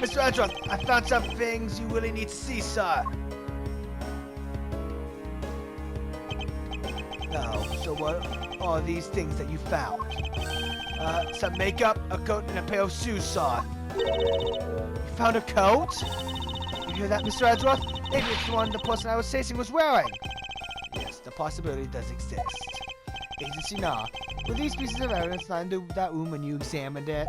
Mr. Edgeworth, I found some things you really need to see, sir. Oh, so what are these things that you found? Some makeup, a coat, and a pair of shoes, sir. You found a coat? You hear that, Mr. Edgeworth? Maybe it's the one the person I was chasing was wearing. Yes, the possibility does exist. Agent Shinar, were these pieces of evidence not in that room when you examined it?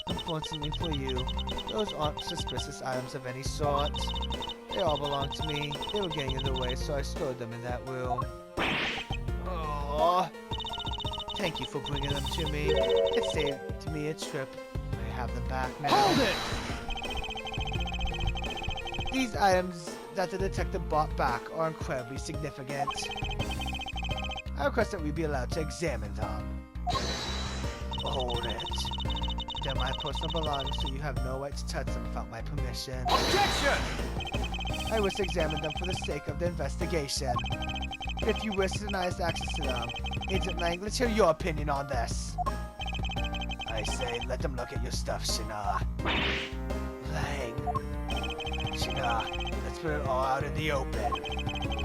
Unfortunately for you, those aren't suspicious items of any sort. They all belong to me. They were getting in the way, so I stored them in that room. Oh, thank you for bringing them to me. It saved me a trip. I have them back now. Hold it! These items that the detective brought back are incredibly significant. I request that we be allowed to examine them. Hold it. They're my personal belongings, so you have no right to touch them without my permission. Objection! I wish to examine them for the sake of the investigation. If you wish to deny us access to them, Agent Lang, let's hear your opinion on this. I say, let them look at your stuff, Shinar. Lang. Shinar, let's put it all out in the open.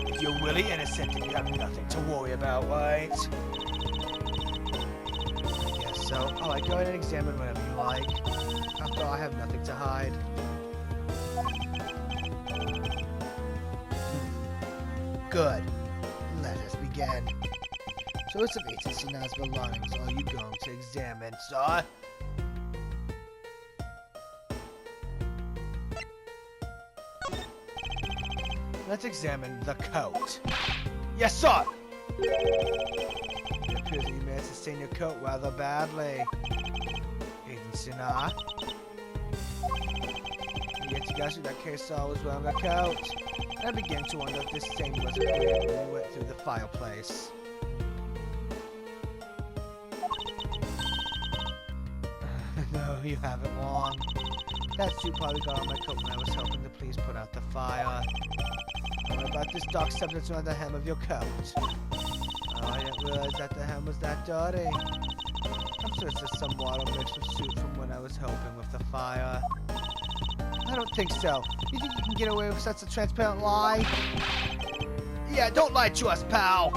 If you're really innocent, then you have nothing to worry about, right? I guess so. Alright, go ahead and examine whatever you like. After all, I have nothing to hide. Good. Let us begin. So what's of Agent Shinar's belongings are you going to examine, sir? Let's examine the coat. Yes, sir! It appears that you managed to stain your coat rather badly. Agent Shinar? Yet you guys that K-Saw was wearing a coat. I began to wonder if this stain wasn't weird when we went through the fireplace. No, you haven't long. That suit probably got on my coat when I was helping the police put out the fire. What about this dark substance around the hem of your coat? Oh, I didn't realize that the hem was that dirty. I'm sure it's just some water mixed with suit from when I was helping with the fire. I don't think so. You think you can get away with such a transparent lie? Yeah, don't lie to us, pal!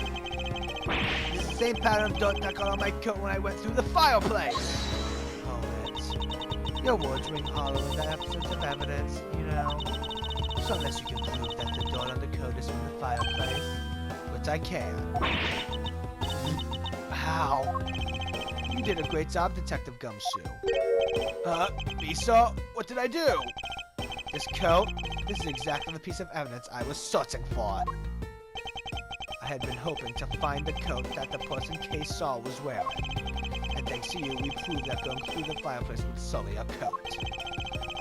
It's the same pattern of dirt that got on my coat when I went through the fireplace! Hold it. Your words ring hollow in the absence of evidence, you know. So unless you can prove that the dirt on the coat is from the fireplace, which I can. How? You did a great job, Detective Gumshoe. Me, sir? What did I do? This coat? This is exactly the piece of evidence I was searching for. I had been hoping to find the coat that the person K-Saw was wearing. And thanks to you, we proved that going through the fireplace would sully a coat.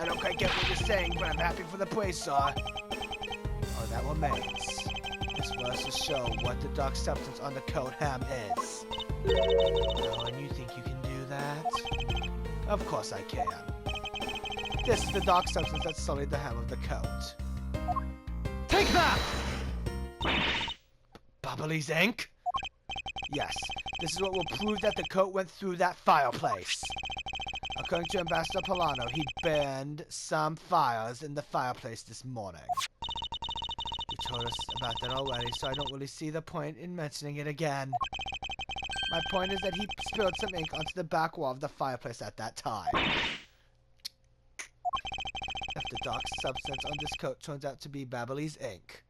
I don't quite get what you're saying, but I'm happy for the praise, sir. Oh, that remains. This was to show what the dark substance on the coat hem is. Oh, and you think you can do that? Of course I can. This is the dark substance that sullied the hem of the coat. Take that! Bubbly's ink? Yes, this is what will prove that the coat went through that fireplace. According to Ambassador Polano, he burned some fires in the fireplace this morning. You told us about that already, so I don't really see the point in mentioning it again. My point is that he spilled some ink onto the back wall of the fireplace at that time. If the dark substance on this coat turns out to be Babbly's ink,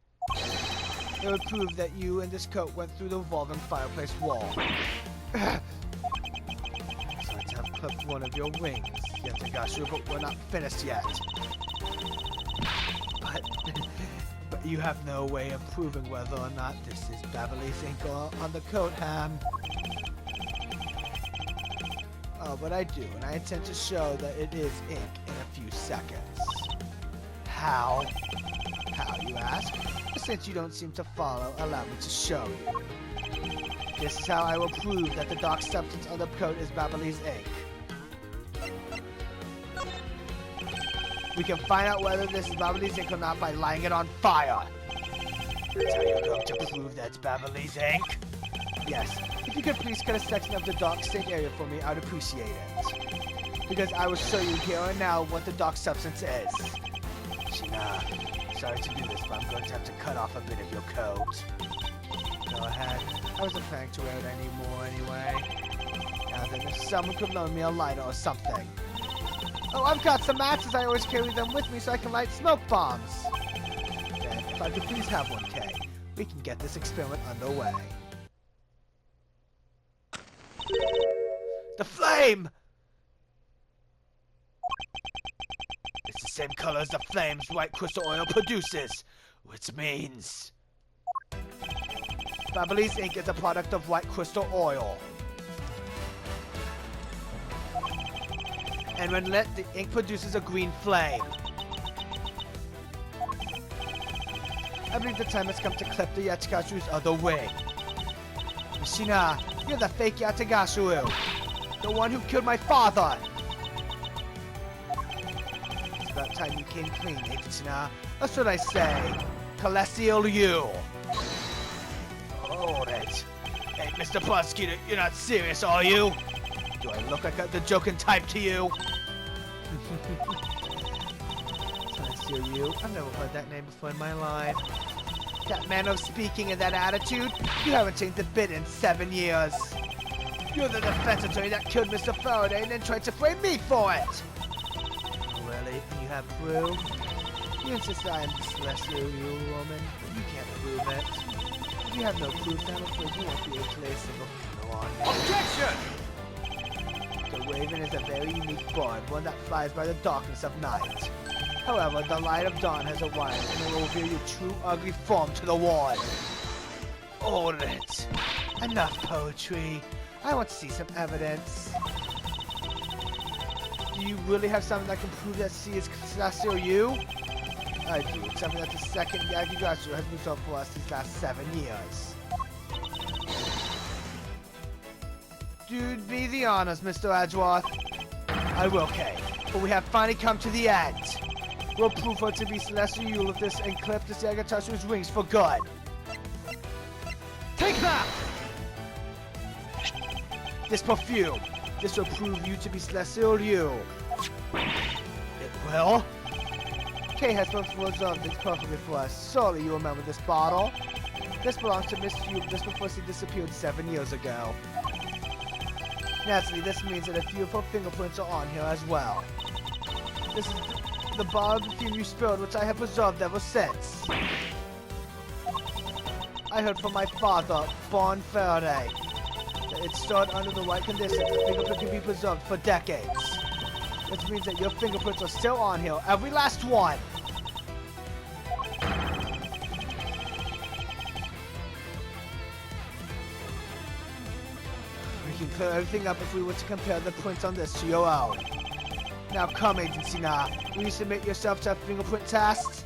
it would prove that you and this coat went through the revolving fireplace wall. So let's have clipped one of your wings, Yatagashu, but we're not finished yet. But you have no way of proving whether or not this is Babbly's ink on the coat ham. Oh, but I do, and I intend to show that it is ink in a few seconds. How? How, you ask? Since you don't seem to follow, allow me to show you. This is how I will prove that the dark substance on the coat is Babbly's ink. We can find out whether this is Babbly's ink or not by lighting it on fire. That's how you're going to prove that's Babbly's ink? Yes. If you could please cut a section of the dark stained area for me, I'd appreciate it. because I will show you here and now what the dark substance is. Shina, sorry to do this, but I'm going to have to cut off a bit of your coat. Go ahead. I wasn't planning to wear it anymore anyway. Now then, if someone could loan me a lighter or something. Oh, I've got some matches. I always carry them with me so I can light smoke bombs. Then, if I could please have one, Kay, we can get this experiment underway. The flame! It's the same color as the flames white crystal oil produces, which means Babyliss ink is a product of white crystal oil. And when lit, the ink produces a green flame. I believe the time has come to clip the Yatagashu's other wing. Mishina, you're the fake Yatagashu, the one who killed my father. It's about time you came clean, Mishina. That's what I say. Celestial you. Hold it. Hey, Mr. Prosecutor, you're not serious, are you? Do I look like the joking type to you? Celestial you? I've never heard that name before in my life. That manner of speaking and that attitude, you haven't changed a bit in 7 years. You're the defense attorney that killed Mr. Faraday and then tried to frame me for it. Really? And you have proof? You insist I am the Celestial you, woman, but you can't prove it. If you have no proof, then I'm afraid you won't be able to lay a single finger on me. Objection! The Raven is a very unique bird, one that flies by the darkness of night. However, the light of dawn has arrived, and it will reveal your true ugly form to the world. Hold it. Enough poetry. I want to see some evidence. Do you really have something that can prove that C is Celestial you? I do. It's something that the second Yatagashu has been told for us these last 7 years. Dude, be the honors, Mr. Edgeworth. I will, Kay. But we have finally come to the end. We'll prove her to be Celestial Yule of this and clip this Yatagashu's wings for good. Take that! This perfume. This will prove you to be Celestial Yule. It will? Kay has reserved this perfectly for us. Surely you remember this bottle? This belongs to Miss Yule just before she disappeared 7 years ago. Naturally, this means that a few of her fingerprints are on here as well. This is the bottle of perfume you spilled, which I have preserved ever since. I heard from my father, Bon Faraday, that it's stored under the right conditions. The fingerprint can be preserved for decades. Which means that your fingerprints are still on here, every last one. We can clear everything up if we were to compare the prints on this to your own. Now come, Agent Sina. Will you submit yourself to a fingerprint test?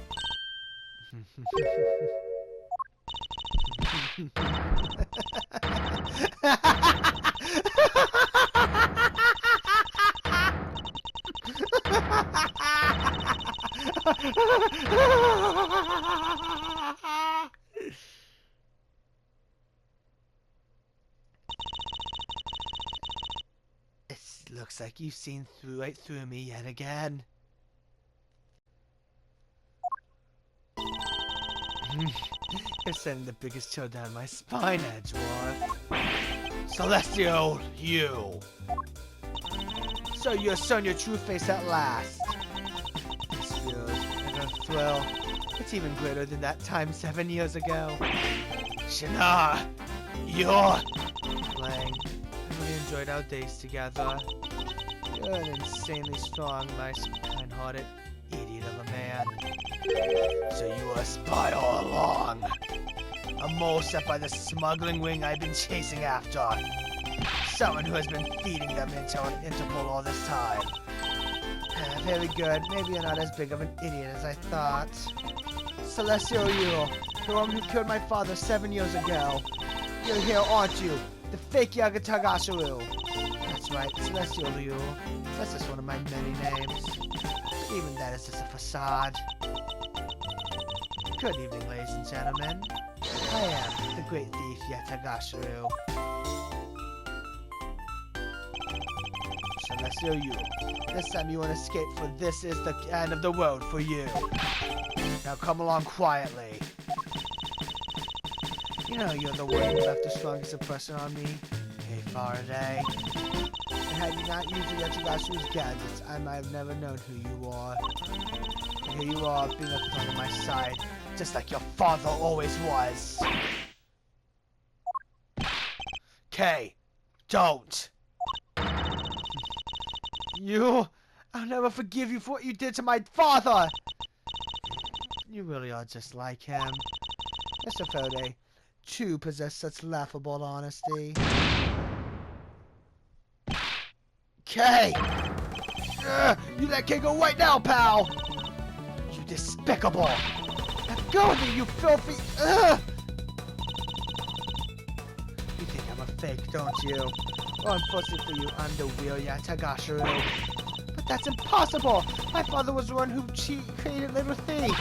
It looks like you've seen right through me yet again. You're sending the biggest chill down my spine, Edgeworth. Celestial, you. So you're showing your true face at last. This feels like a thrill. It's even greater than that time 7 years ago. Shana, you're playing. I really enjoyed our days together. You're an insanely strong, nice, kind-hearted idiot of a man. So you were a spy all along. A mole set by the smuggling ring I've been chasing after. Someone who has been feeding them intel on Interpol all this time. Very good. Maybe you're not as big of an idiot as I thought. Celestial you, the woman who killed my father 7 years ago. You're here, aren't you? The fake Yatagashu. That's right, Celestial you. That's just one of my many names. Even that is just a facade. Good evening, ladies and gentlemen. I am the great thief Yatagashu. So unless you're you. This time you won't escape, for this is the end of the road for you. Now come along quietly. You know you're the one who left the strongest impression on me. Hey, Faraday. And had you not used Yatsugashu's gadgets, I might have never known who you are. And here you are, being a thorn on my side, just like your father always was. Okay, don't. I'll never forgive you for what you did to my father. You really are just like him. Mr. Faraday, two possess such laughable honesty. Okay! You let King go right now, pal! You despicable! Let go of me, you filthy... You think I'm a fake, don't you? Well, unfortunately for you, I'm the real Yatagashiro. But that's impossible! My father was the one who created Little Thief!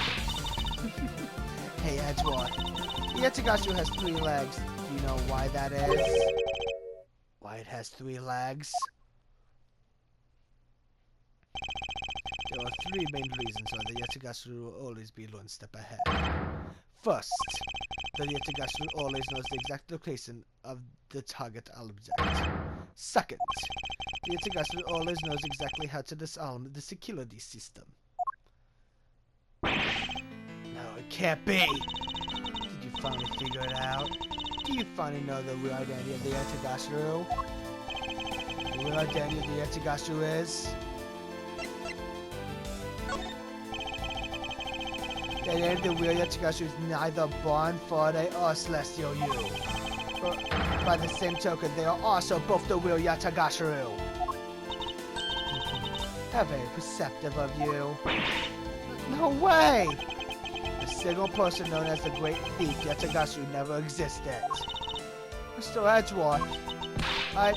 Hey, Edgewater. The Yatagashiro has 3 legs. Do you know why that is? Why it has 3 legs? There are 3 main reasons why the Yatagashiro will always be 1 step ahead. First, the Yatagashiro always knows the exact location of the target object. Second, the Yatagashiro always knows exactly how to disarm the security system. No, it can't be! Did you finally figure it out? Do you finally know the real identity of the Yatagashiro? The real identity of the Yatagashiro is... The identity of the real Yatagashiro is neither Bon, Faraday, or Celestial You. But by the same token, they are also both the real Yatagashiro. How very perceptive of you. No way! The single person known as the Great Thief, Yatagashiro, never existed. Mr. Edgewater, I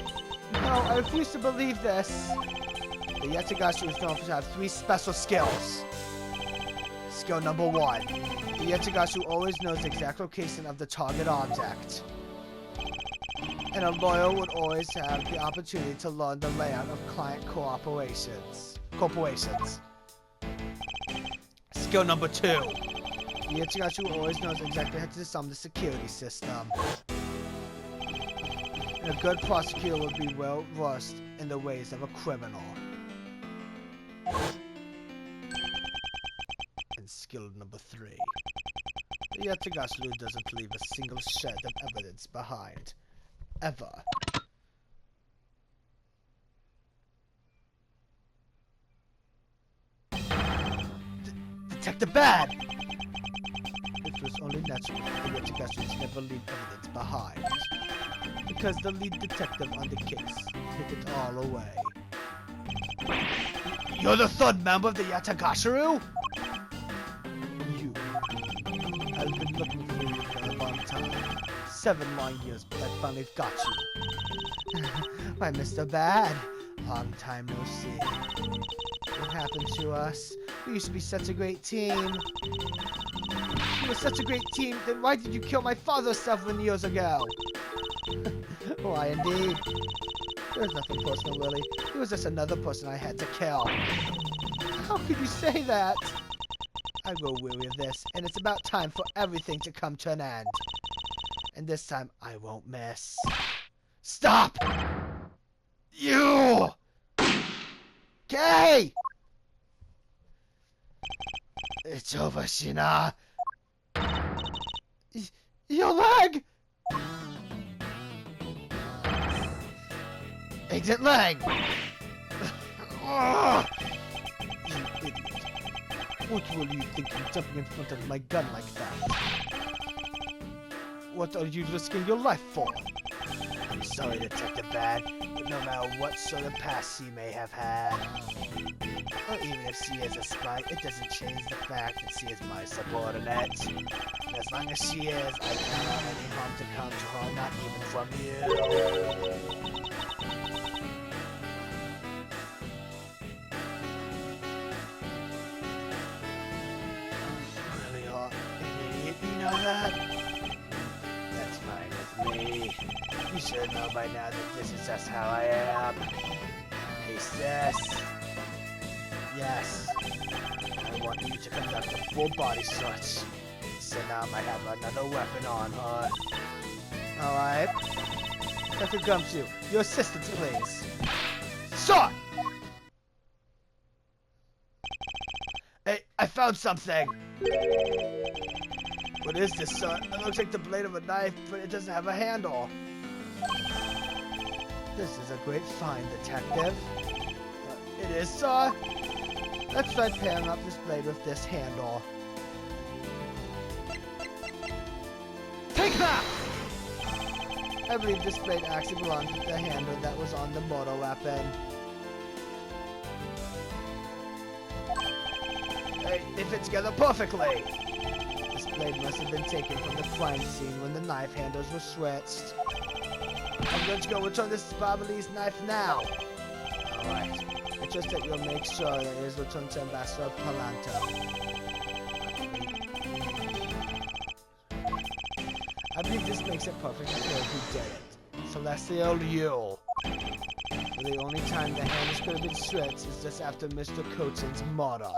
refuse to believe this. The Yatagashiro is known to have 3 special skills. Skill number 1. The Yatagashiro always knows the exact location of the target object. And a lawyer would always have the opportunity to learn the layout of client corporations. Skill number 2. The Yatagashiro always knows exactly how to disarm the security system. And a good prosecutor would be well versed in the ways of a criminal. And skill number 3. The Yatagashiro doesn't leave a single shred of evidence behind. Ever. Detective Bad! It was only natural for the Yatagashiro to never leave evidence behind. Because the lead detective on the case took it all away. You're the 3rd member of the Yatagashiro? You. I've been looking for you for a long time. 7 long years, but I finally got you. Why, Mr. Bad? Long time no see. What happened to us? We used to be such a great team. You were such a great team, then why did you kill my father 7 years ago? Why, indeed. There was nothing personal, Willie. He was just another person I had to kill. How could you say that? I grow weary of this, and it's about time for everything to come to an end. And this time, I won't miss. Stop! You! Okay! It's over, Shina. Your leg! Exit leg! You idiot. What were you thinking jumping in front of my gun like that? What are you risking your life for? I'm sorry, Detective Bad, but no matter what sort of past she may have had, or even if she is a spy, it doesn't change the fact that she is my subordinate. And as long as she is, I can't allow any harm to come to her, not even from you. You really are an idiot, you know that? That's fine with me. You should know by now that this is just how I am. Hey, this. Yes. I want you to conduct a full body search. So now I might have another weapon on her. Alright. Dr. Gumshoe, your assistance, please. Sir! Hey, I found something! What is this, sir? It looks like the blade of a knife, but it doesn't have a handle. This is a great find, detective. It is, sir? Let's try pairing up this blade with this handle. Take that! I believe this blade actually belongs with the handle that was on the mortar weapon. Hey, they fit together perfectly! This blade must have been taken from the crime scene when the knife handles were switched. I'm going to go return this Babalese knife now! Alright. I trust that you'll make sure that it is returned to Ambassador Palanto. I believe this makes it perfectly clear who did it. Celestial Yule. For the only time the handles could have been switched is just after Mr. Coatson's murder.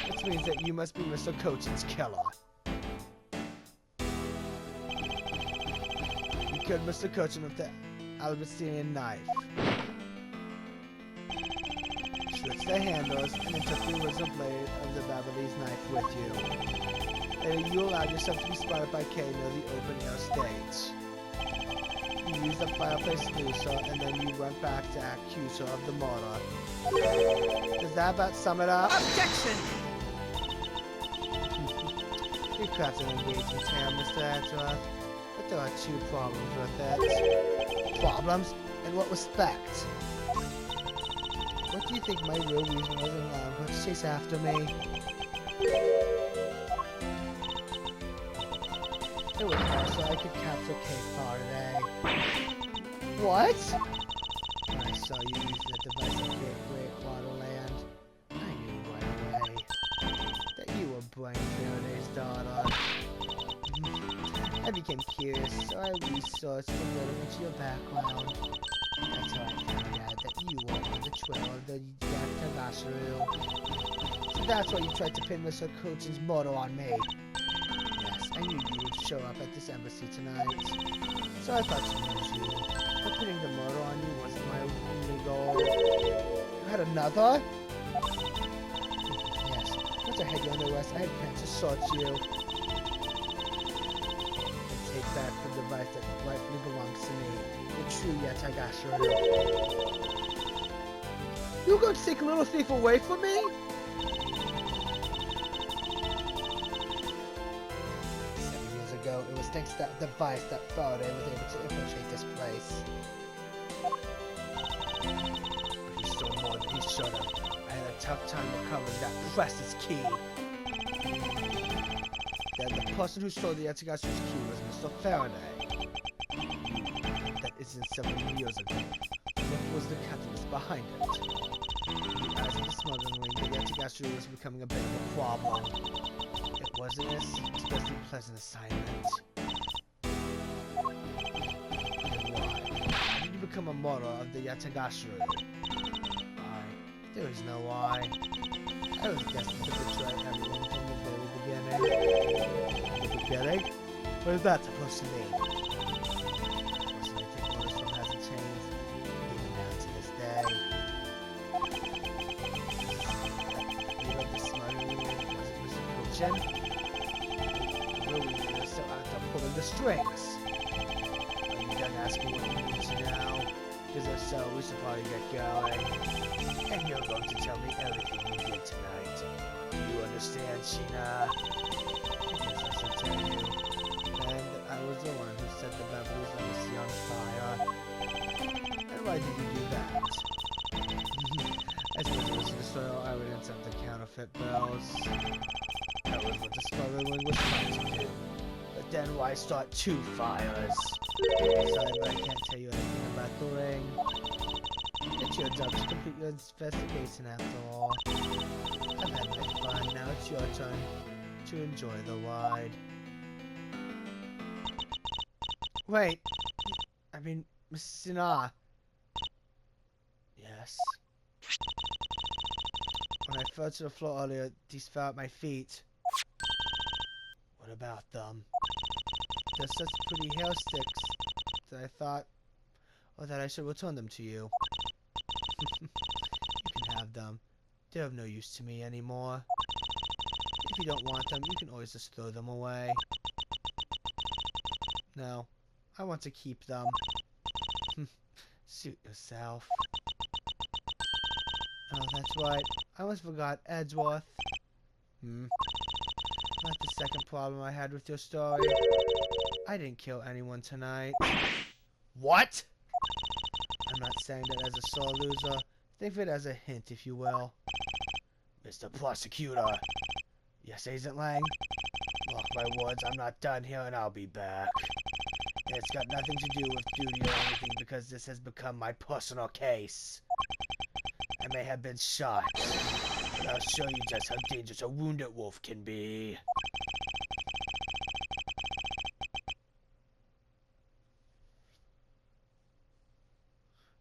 Which means that you must be Mr. Coatson's killer. You killed Mr. Coatson with the Albertinian knife. Switch the handles and then took the original blade of the Babalese knife with you. Later, you allowed yourself to be spotted by Kay near the open-air stage. You used the fireplace loser, and then you went back to accuse her of the murder. Does that about sum it up? Objection! You crafted an engagement tale, Mr. Edgeworth, but there are two problems with it. Problems? In what respect? What do you think my real reason was in allowing her to chase after me? It was also I could capture Cape Faraday. What? When I saw you using the device at Great Waterland, I knew right away that you were Brian Faraday's daughter. I became curious, so I researched a little into your background. That's how I found out that you were on the trail of the Yatagashiro. So that's why you tried to pin Mr. Coatson's murder on me. I knew you would show up at this embassy tonight, so I thought to use you. But putting the murder on you wasn't my only goal. You had another? Yes. Once I had you on the west, I had plans to search you. And take back the device that rightfully belongs to me, the true Yatagashiro. You're going to take a little thief away from me? It was thanks to that device that Faraday was able to infiltrate this place. But he stole more than he should have. I had a tough time recovering that precious key. Then the person who stole the Yatagashi's key was Mr. Faraday. That isn't several years ago. What was the catalyst behind it? In the eyes of the smuggling ring, the Yatagashi was becoming a bit of a problem. It wasn't an especially pleasant assignment. Then why? Why did you become a model of the Yatagashiro? Why? There is no why. I was destined to betray everyone from the very beginning. From the beginning? What is that supposed to mean? Person I take orders from hasn't changed, even down to this day. The leader of the smuggling ring was Mr. Kochin. So after pulling the strings. Are you done asking what you need to know? Because if so, we should probably get going. And you're going to tell me everything you did tonight. Do you understand, Sheena? Yes, I should tell you. And I was the one who set the Beverly's embassy on fire. And why did you do that? I suppose it was to destroy all evidence of the counterfeit bills. That was what the smuggling ring was trying to do. But then why start two fires? Sorry, but I can't tell you anything about the ring. It's your job to complete your investigation after all. I've had my fun, now it's your turn to enjoy the ride. Wait, I mean, Miss Sinah, Yes. When I fell to the floor earlier, these fell at my feet. What about them? They're such pretty hair sticks that I thought, that I should return them to you. You can have them. They're of no use to me anymore. If you don't want them, you can always just throw them away. No, I want to keep them. Suit yourself. Oh, that's right. I almost forgot Edgeworth. Not the second problem I had with your story. I didn't kill anyone tonight. What? I'm not saying that as a sore loser. Think of it as a hint, if you will. Mr. Prosecutor. Yes, Agent Lang? Mark my words, I'm not done here and I'll be back. And it's got nothing to do with duty or anything because this has become my personal case. I may have been shot, but I'll show you just how dangerous a wounded wolf can be.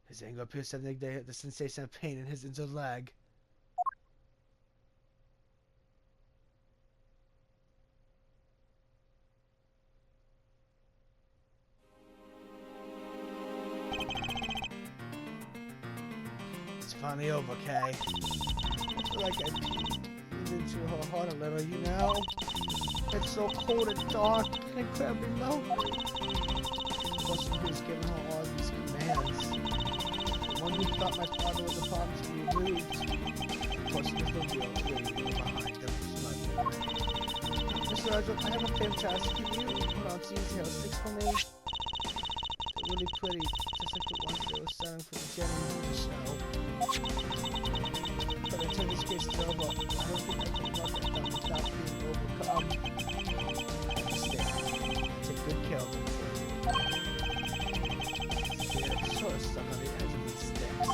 His anger appears to negate the sensation of pain in his injured leg. It's finally over, Kay. I feel like I peeked into her heart a little, you know? It's so cold and dark and incredibly lonely. The person who's given her all these commands. The one who thought my father was a problem to be removed. The person with the real creating behind them was Mr. Edgeworth, I have a favor to ask. Can you put on these hair sticks for me? They're really pretty, just like the ones they were selling for the Jenny movie show. But until this case is over, I don't think I can look at them without being overcome. Understand. Take good care of them. They're sort of stuck on the edge of these sticks.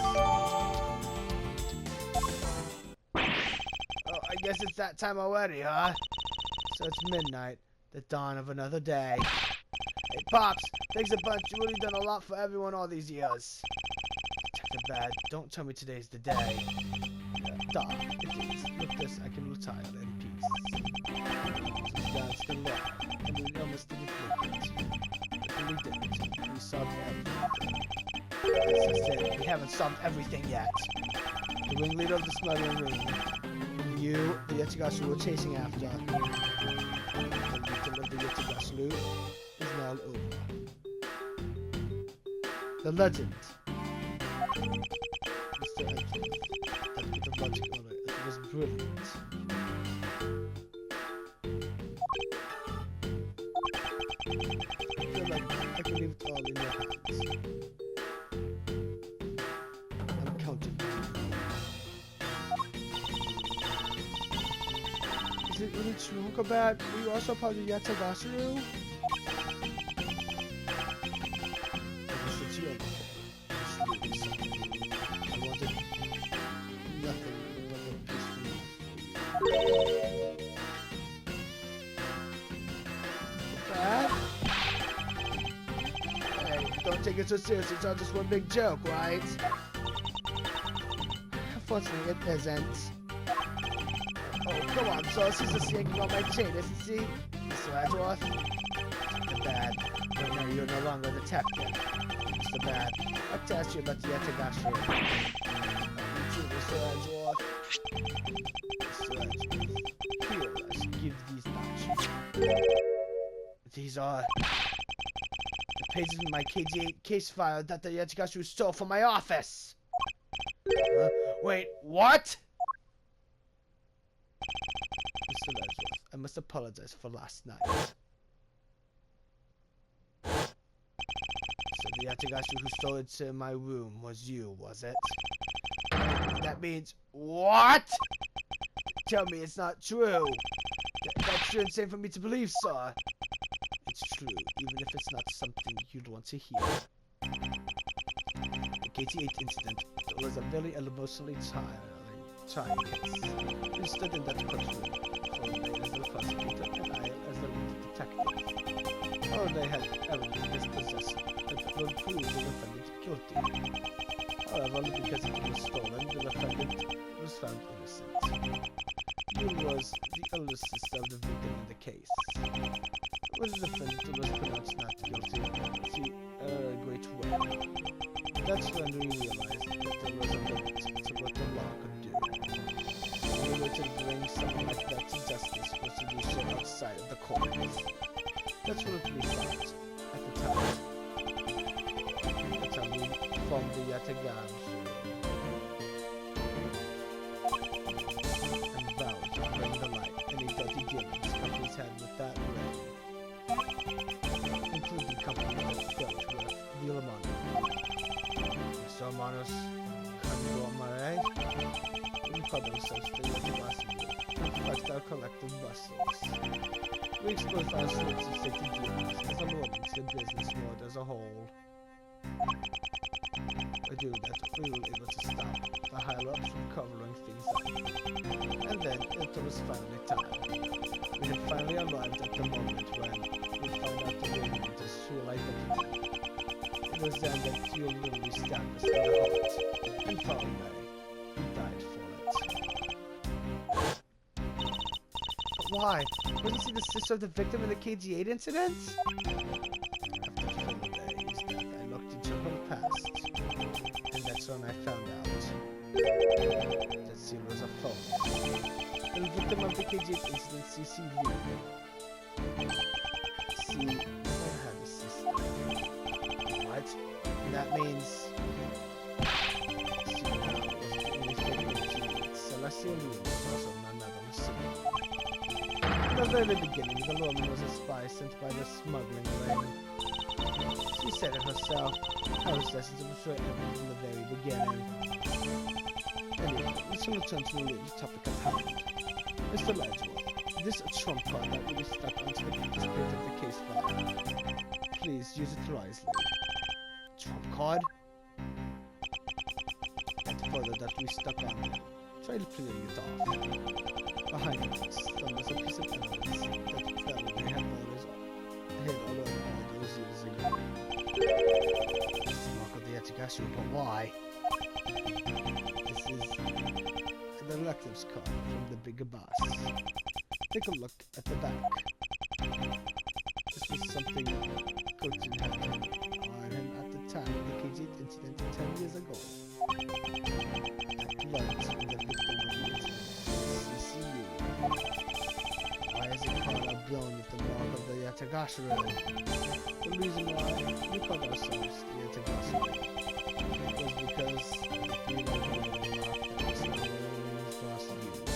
Oh, I guess it's that time already, huh? So it's midnight, the dawn of another day. Hey, Pops, thanks a bunch. You really done a lot for everyone all these years. Detective Bad, don't tell me today's the day. Doc, if it's with this, I can retire in peace. That's the law, and we almost didn't make it. But we didn't. We solved everything. As I said, we haven't solved everything yet. The ringleader of the smuggling ring, you, the Yetsugashu, were chasing after. The victim of the Yetsugashu is now over. The legend. Mr. Edgeworth. That bit of logic on it. It was brilliant. I feel like I can leave it all in your hands. I'm counting. Is it really true, Uncle Bat? Were you also part of the Yatsugashu? I wanted nothing but a peaceful life. Dad? Hey, don't take it so seriously. It's all just one big joke, right? Unfortunately, it isn't. Oh, come on, so she's just yanking on my chain, isn't she? Mr. Edgeworth? Mr. Bad. Right now, you're no longer a detective. Mr. Bad. I have to ask you about the Yatsugashu. You too, Mr. Edgeworth. Mr. Edgeworth. Here, let's give these back to you. These are the pages in my KG8 case file that the Yatsugashu stole from my office. Wait, what? Mr. Edgeworth, I must apologize for last night. So the Yatsugashu who stole it to my room was you, was it? That means what? Tell me it's not true. That's too insane for me to believe, sir. It's true, even if it's not something you'd want to hear. The KT-8 incident was a very emotionally trying case. You stood in that courtroom, Foley as the prosecutor and I as the lead detective. All they had evidence dispossessed that would prove the defendant guilty. However, because it was stolen, the defendant was found innocent. Yule was the elder sister of the victim in the case. When the defendant was pronounced not guilty, the great way. That's when we realized that there was a limit to what the law could do. The only way to bring someone like that to justice was to do so outside of the courts. That's what we thought at the time. That's how we formed the Yatagan and vowed to bring the light any dirty dealings companies had with that ring, including companies that dealt with the Romano. Mr. Romanos conglomerate, we call themselves the Yatagasi and flexed our collective muscles. We exposed our slips to city dealings as a moment to the business world as a whole. By doing that, we were able to stop the higher-ups from covering things up. And then, it was finally time. We had finally arrived at the moment when we found out the Radiantors' true identity. It was then that you literally stabbed us in the heart, and found Mary. He died for it. But why? Wasn't she the sister of the victim in the KG8 incident? After 4 days, I looked into her past, and that's when I found out that she was a phone. The victim of the KG8 incident, CC Lee. She never had a sister. What? That means she now was the only figure of KG8. Celestial Lee was also none other than Sydney. From the very beginning, the woman was a spy sent by the smuggling ring. She said it herself. I was destined to betray everyone from the very beginning. Anyway, let's return to the little topic at hand. Mr. Ledgeworth, this trump card that will be stuck onto the spirit of the case file. Please use it wisely. Trump card? And further that we stuck on there. Try clearing it off. Behind it, there was a piece of evidence that Faraday had all those years ago. It's the mark of the Epiosde, but why? This is the electives card from the bigger boss. Take a look at the back. This was something Coaching had on him at the time of the KG8 incident 10 years ago. That blood from the victim of the incident. CCU. Why is it called a blown with the mark of the Yatagashi ring? The reason why we called ourselves the Yatagashi was because we were the mark that was always for us to use.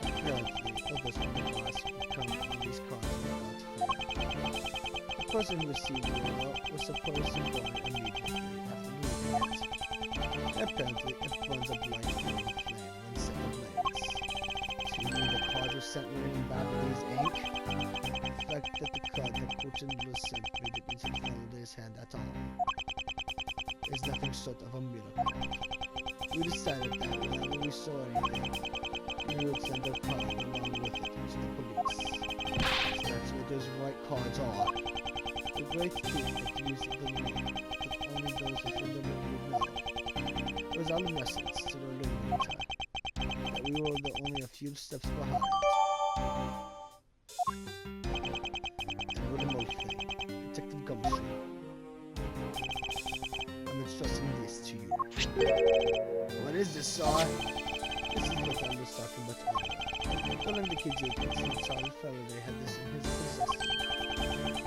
Apparently, others from the boss would come on these cards without fail. The person who received the order was supposed to burn immediately after reading it. Apparently, it burns a bright green flame when set ablaze. So you mean the card was sent with Babylon's ink? The fact that the card that Putin was sent made it into Faraday's hand at all is nothing short of a miracle. We decided that whenever we saw anything, we would send a card along with it to the police. So that's what those white cards are. The great thing that used the name that only those within the room would know. It was our message to the Illuminator that we were only a few steps behind. And with the most thing, Detective Gumshoe, I'm entrusting this to you. What is this, sir? This is what I was talking about earlier. Telling the KG8 incident, Charlie Faraday had this in his possession.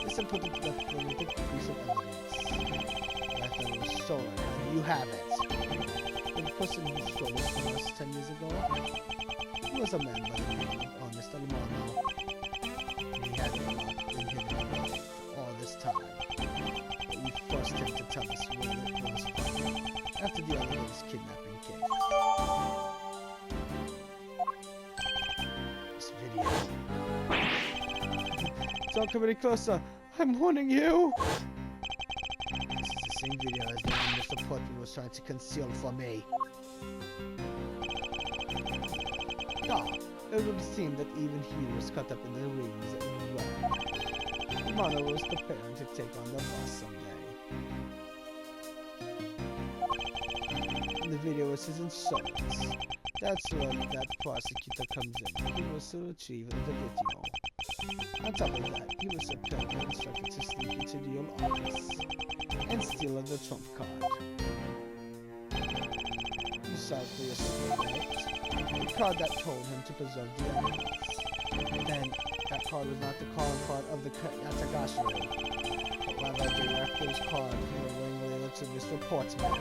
This important limited piece of evidence. I thought it was stolen. How do you have it? The person who stole it from us 10 years ago, he was a man by the name of Mr. Romano. He had it locked in hidden away for all this time. But we forced him to tell us where it was from after the other lady's kidnapping case. This video. Don't come any closer. I'm warning you. This is the same video as the one Mr. Portman was trying to conceal from me. Ah, it would seem that even he was caught up in the rings and well. Romano was preparing to take on the boss someday. the video was his insults. That's when that prosecutor comes in. He was still achieving the video. On top of that, he was apparently instructed to sneak into the old office and steal the trump card. You saw it for yourself, right? The card that told him to preserve the evidence. Then, that card was not the calling card of the Yatagashi, but rather the director's card from the ringleader to Mr. Portsman.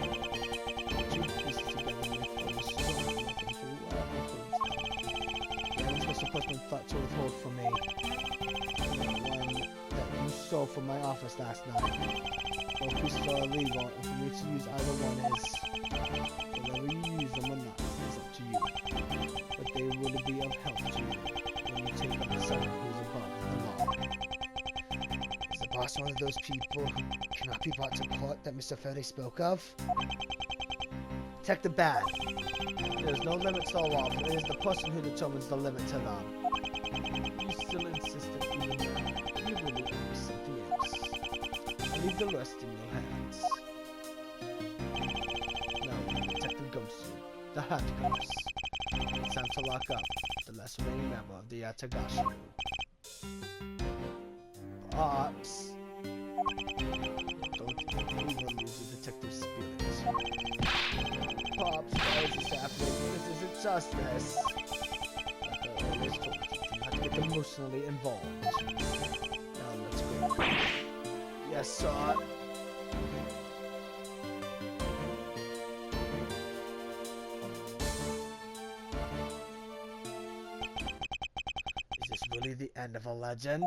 Two pieces together make a strong weapon for whoever proves them. The evidence Mr. Portsman thought to withhold from me. The one that you stole from my office last night. Both pieces are illegal, and for me to use either one is... whether you use them or not is up to you. But they will be of help to you when you take on someone who's above the law. Is the boss one of those people who cannot be brought to court that Mr. Ferry spoke of? Detective Bad. There's no limit to the law, but it is the person who determines the limit to them. You still insist that even now, you really owe me something else. I leave the rest in your hands. Now, Detective Ghost, the Hat Ghost. It's time to lock up the last remaining member of the Yatagashi. Pops. Don't even lose the detective spirit. Pops, why is this happening? This isn't justice. Like I always told you, do not get emotionally involved. Now let's go. Yes, sir. Is this really the end of a legend?